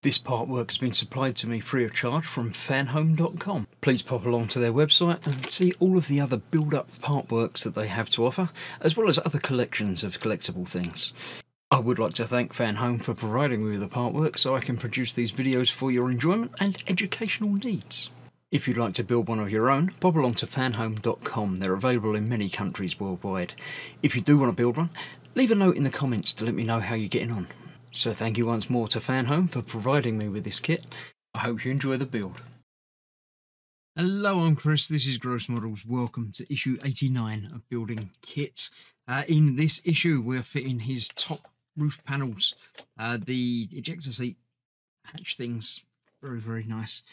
This part work has been supplied to me free of charge from Fanhome.com. Please pop along to their website and see all of the other build-up part works that they have to offer, as well as other collections of collectible things. I would like to thank Fanhome for providing me with the part work so I can produce these videos for your enjoyment and educational needs. If you'd like to build one of your own, pop along to Fanhome.com. They're available in many countries worldwide. If you do want to build one, leave a note in the comments to let me know how you're getting on. So thank you once more to Fanhome for providing me with this kit. I hope you enjoy the build. Hello, I'm Chris, this is Gross Models. Welcome to issue 89 of Building Kitt. In this issue we're fitting his top roof panels. The ejector seat hatch things, very nice.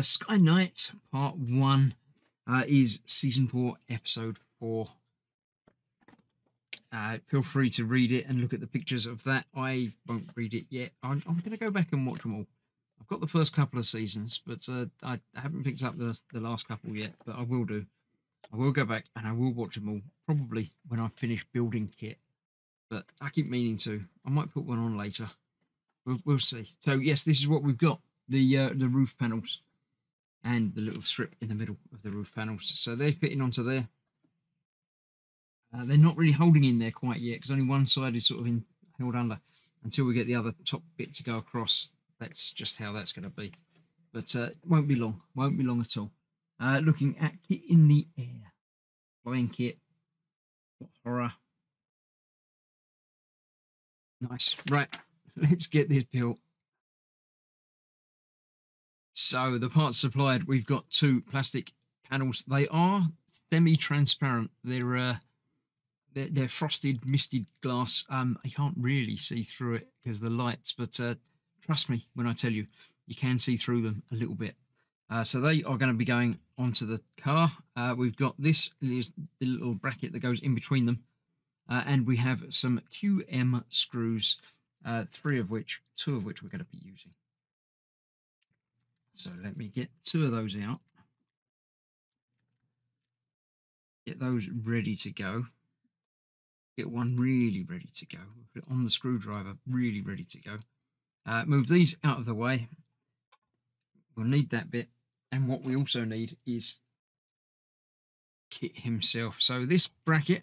Sky Knight Part 1 is Season 4, Episode 4. Feel free to read it and look at the pictures of that. I won't read it yet. I'm going to go back and watch them all. I've got the first couple of seasons, but I haven't picked up the last couple yet, but I will do. I will go back and I will watch them all, probably when I finish building Kitt. But I keep meaning to. I might put one on later. We'll see. So yes, this is what we've got. The roof panels and the little strip in the middle of the roof panels. So they're fitting onto there. They're not really holding in there quite yet because only one side is sort of held under until we get the other top bit to go across. That's just how that's going to be. But won't be long. Won't be long at all. Looking at Kitt in the air. Flying Kitt. What horror. Nice. Right. Let's get this built. So the parts supplied, we've got two plastic panels. They are semi-transparent. They're frosted, misted glass. I can't really see through it because of the lights, but trust me when I tell you, you can see through them a little bit. So they are going to be going onto the car. We've got this is the little bracket that goes in between them, and we have some QM screws, two of which we're going to be using. So let me get two of those out. Get those ready to go. Get one really ready to go. Put it on the screwdriver, really ready to go. Move these out of the way. We'll need that bit. And what we also need is Kitt himself. So this bracket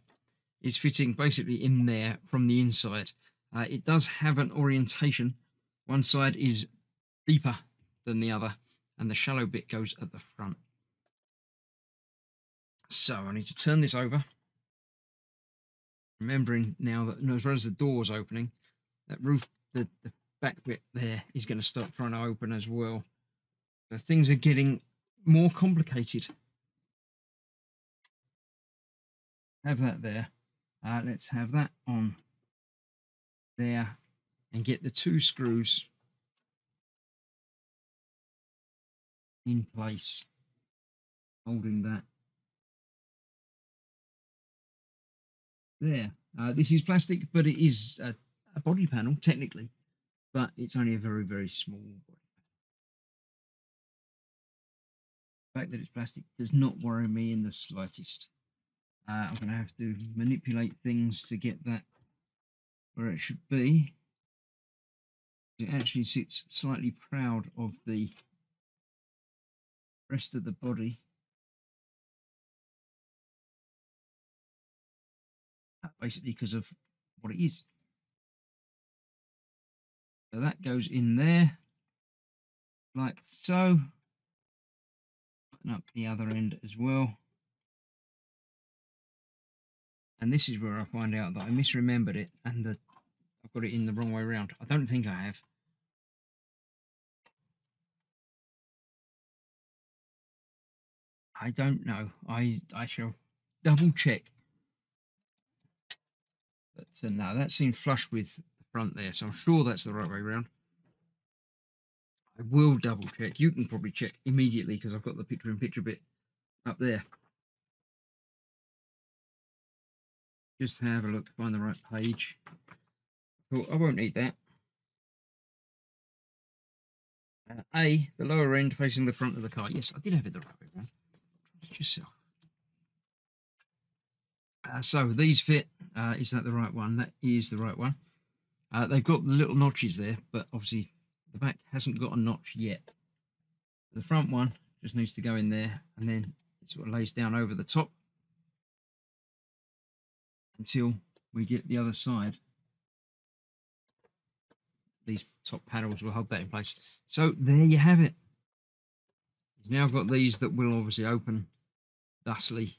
is fitting basically in there from the inside. It does have an orientation. One side is deeper than the other, and the shallow bit goes at the front. So I need to turn this over. Remembering now that as well as the door's opening, that roof, the back bit there is going to start trying to open as well. So things are getting more complicated. Have that there. Let's have that on there and get the two screws in place, holding that. There. This is plastic, but it is a body panel, technically, but it's only a very small body panel. The fact that it's plastic does not worry me in the slightest. I'm going to have to manipulate things to get that where it should be. It actually sits slightly proud of the rest of the body. Basically because of what it is. So that goes in there like so. Button up the other end as well. And this is where I find out that I misremembered it and that I've got it in the wrong way around. I don't think I have. I don't know. I shall double check. But no, that seemed flush with the front there, so I'm sure that's the right way around. I will double check. You can probably check immediately because I've got the picture-in-picture bit up there. Just have a look, find the right page. Cool, I won't need that. The lower end facing the front of the car. Yes, I did have it the right way around. Trust yourself. So these fit. Is that the right one? That is the right one. They've got the little notches there, but obviously the back hasn't got a notch yet. The front one just needs to go in there, and then it sort of lays down over the top until we get the other side. These top panels will hold that in place. So there you have it. You've now got these that will obviously open thusly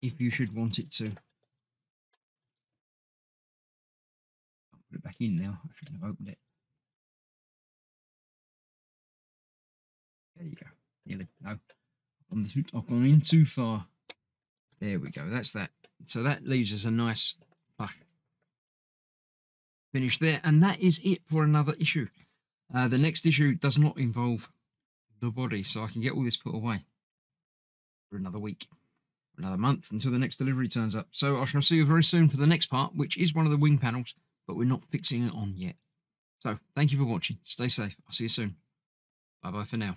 if you should want it to. I'll put it back in now. I shouldn't have opened it. There you go. Nearly. No. I've gone in too far. There we go. That's that. So that leaves us a nice flush finish there. And that is it for another issue. The next issue does not involve the body, so I can get all this put away for another week, another month, until the next delivery turns up. So I shall see you very soon for the next part, which is one of the wing panels, but we're not fixing it on yet. So thank you for watching. Stay safe. I'll see you soon. Bye-bye for now.